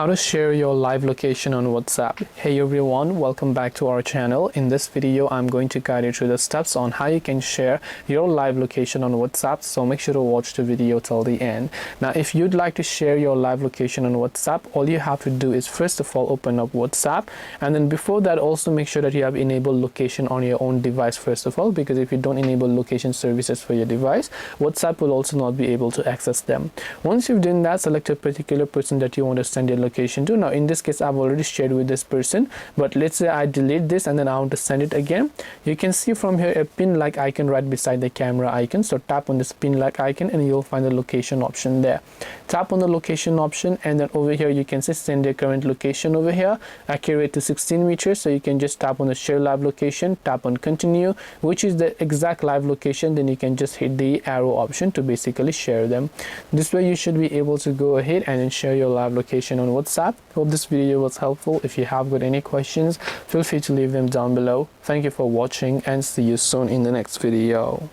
How to share your live location on WhatsApp. Hey everyone, welcome back to our channel. In this video, I'm going to guide you through the steps on how you can share your live location on WhatsApp. So make sure to watch the video till the end. Now, if you'd like to share your live location on WhatsApp, all you have to do is first of all open up WhatsApp, and then before that also make sure that you have enabled location on your own device first of all, because if you don't enable location services for your device, WhatsApp will also not be able to access them. Once you've done that, select a particular person that you want to send your location to. Now in this case, I've already shared with this person, but let's say I delete this and then I want to send it again. You can see from here a pin like icon right beside the camera icon. So tap on this pin like icon and you'll find the location option there. Tap on the location option, and then over here you can see send your current location over here, accurate to 16 meters. So you can just tap on the share live location, tap on continue, which is the exact live location. Then you can just hit the arrow option to basically share them. This way you should be able to go ahead and then share your live location on WhatsApp. Hope this video was helpful. If you have got any questions, feel free to leave them down below. Thank you for watching and see you soon in the next video.